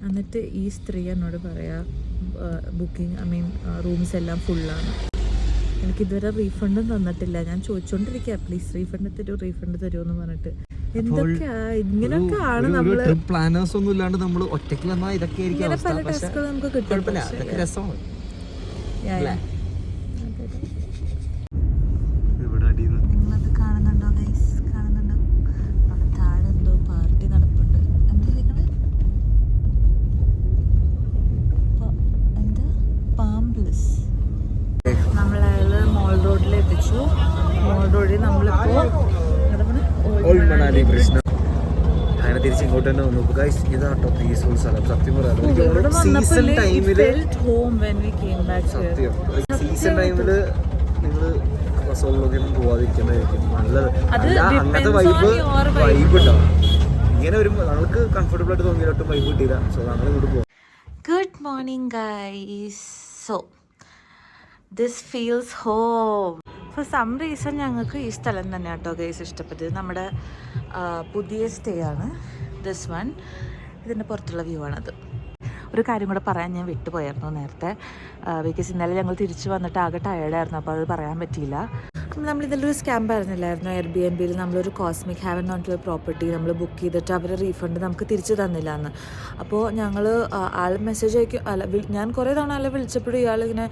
എന്നിട്ട് ഈ സ്ത്രീ എന്നോട് പറയാ ബുക്കിംഗ് റൂംസ് എല്ലാം ഫുള്ളാണ്. എനിക്കിതുവരെ റീഫണ്ടും തന്നിട്ടില്ല. ഞാൻ ചോദിച്ചോണ്ടിരിക്കുക പ്ലീസ് റീഫണ്ട് തരുമോ എന്ന് പറഞ്ഞിട്ട്. എന്തൊക്കെയാ ഇങ്ങനെയൊക്കെ ആണ് നമ്മള് പ്ലാനേഴ്സ് ഒന്നും ഇല്ലാണ്ട് നമ്മൾ ഒറ്റയ്ക്ക് ഇങ്ങനെ പല ടാസ്കുകൾ നമുക്ക് കിട്ടും. നിങ്ങളത് കാണുന്നുണ്ടോ ഗൈസ്? കാണുന്നുണ്ടോ? അവിടെ താഴെ എന്തോ പാർട്ടി നടപ്പുണ്ട്. എന്താ പാംബ്ലസ്. നമ്മളയാള് മോൾ റോഡിൽ എത്തിച്ചു. മോൾ റോഡിൽ നമ്മളിപ്പോ അങ്ങനെ തിരിച്ച് ഇങ്ങോട്ട് തന്നെ വന്നു. ഇതാട്ടോ പീസ്ഫുൾ സ്ഥലം. സത്യം പറയാം, സീസൺ ടൈമില് നിങ്ങള് കസോളിലൊന്നും പോവാതിരിക്കുന്നതായിരിക്കും നല്ലത്. അങ്ങനത്തെ വൈബ് ഉണ്ടാവും. ഇങ്ങനെ വരുമ്പോ നമുക്ക് കംഫർട്ടബിൾ ആയിട്ട് തോന്നിയിട്ടൊട്ടും വൈബ് കിട്ടിയില്ല. സോ നമ്മൾ ഇങ്ങോട്ട് പോവാം. Good morning guys. So this feels home. For some reason ഞങ്ങൾക്ക് ഈ സ്ഥലം തന്നെ കേട്ടോ ഗൈസ് ഇഷ്ടപ്പെട്ടത്. നമ്മുടെ പുതിയ സ്റ്റേ ആണ് ദിസ് വൺ. ഇതിൻ്റെ പുറത്തുള്ള വ്യൂ ആണത്. ഒരു കാര്യം കൂടെ പറയാൻ ഞാൻ വിട്ടുപോയായിരുന്നു നേരത്തെ. ബിക്കോസ് ഇന്നലെ ഞങ്ങൾ തിരിച്ച് വന്നിട്ട് ആകെ ടയേർഡായിരുന്നു, അപ്പോൾ അത് പറയാൻ പറ്റിയില്ല. നമ്മളിതിലൊരു സ്കാം പറഞ്ഞില്ലായിരുന്നു. എയർബിഎൻബിയിൽ നമ്മളൊരു കോസ്മിക് ഹാവൻ എന്ന് പറഞ്ഞിട്ടുള്ള പ്രോപ്പർട്ടി നമ്മൾ ബുക്ക് ചെയ്തിട്ട് അവർ റീഫണ്ട് നമുക്ക് തിരിച്ച് തന്നില്ല എന്ന്. അപ്പോൾ ഞങ്ങൾ ആൾ മെസ്സേജ് അയക്കും. ഞാൻ കുറേ തവണ ആളെ വിളിച്ചപ്പോഴും ഇയാൾ ഇങ്ങനെ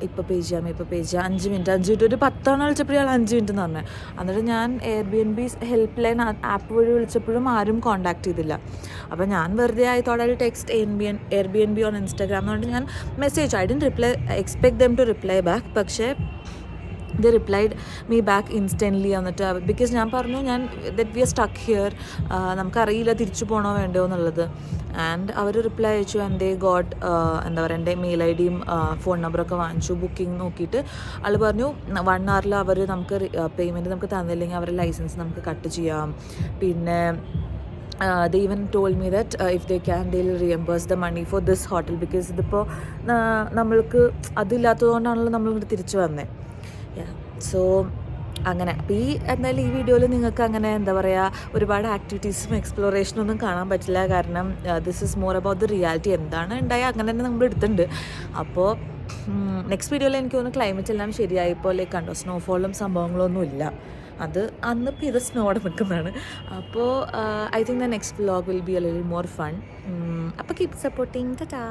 ഇപ്പോൾ പേ ചെയ്യാം 5 മിനിറ്റ് ഒരു 10 തവണ വിളിച്ചപ്പോഴും ഇയാൾ 5 മിനിറ്റ് എന്ന് പറഞ്ഞത്. എന്നിട്ട് ഞാൻ എയർബിഎൻബി ഹെൽപ്പ് ലൈൻ ആപ്പ് വഴി വിളിച്ചപ്പോഴും ആരും കോൺടാക്ട് ചെയ്തില്ല. അപ്പോൾ ഞാൻ വെറുതെ ആയി തോടെ ടെക്സ്റ്റ് എയർബിഎൻബി ഓൺ ഇൻസ്റ്റാഗ്രാം എന്ന് പറഞ്ഞിട്ട് ഞാൻ message I didn't expect them to reply back. പക്ഷേ they replied me back instantly എന്നിട്ട് ബിക്കോസ് ഞാൻ പറഞ്ഞു ഞാൻ that we are stuck here, നമുക്കറിയില്ല തിരിച്ചു പോകണോ വേണ്ടോ എന്നുള്ളത്. ആൻഡ് അവർ റിപ്ലൈ അയച്ചു ആൻഡ് ദേ ഗോട്ട് എന്താ പറയുക എൻ്റെ മെയിൽ ഐ ഡിയും ഫോൺ നമ്പറൊക്കെ വാങ്ങിച്ചു. ബുക്കിംഗ് നോക്കിയിട്ട് ആൾ പറഞ്ഞു 1 hour അവർ നമുക്ക് പേയ്മെൻറ്റ് നമുക്ക് തന്നില്ലെങ്കിൽ അവരുടെ ലൈസൻസ് നമുക്ക് കട്ട് ചെയ്യാം. പിന്നെ they even told me that if they can they'll reimburse the money for this hotel because ഇതിപ്പോൾ നമ്മൾക്ക് അതില്ലാത്തതുകൊണ്ടാണല്ലോ നമ്മളിങ്ങോട്ട് തിരിച്ചു വന്നത്. സോ അങ്ങനെ അപ്പോൾ എന്തായാലും ഈ വീഡിയോയിൽ നിങ്ങൾക്ക് അങ്ങനെ എന്താ പറയുക ഒരുപാട് ആക്ടിവിറ്റീസും എക്സ്പ്ലോറേഷനും ഒന്നും കാണാൻ പറ്റില്ല. കാരണം this is more about the reality. എന്താണ് ഉണ്ടായാൽ അങ്ങനെ തന്നെ നമ്മൾ എടുത്തിട്ടുണ്ട്. അപ്പോൾ നെക്സ്റ്റ് വീഡിയോയിൽ എനിക്ക് തോന്നുന്നു ക്ലൈമറ്റ് എല്ലാം ശരിയായപ്പോൾ ലൈക്ക് കണ്ടോ സ്നോഫോളും സംഭവങ്ങളൊന്നും ഇല്ല. അത് അന്ന് പെയ്ത സ്നോടെ നിൽക്കുന്നതാണ്. അപ്പോൾ I think the next vlog will be A little more fun. അപ്പോൾ കീപ് സപ്പോർട്ടിങ്. ടാറ്റാ.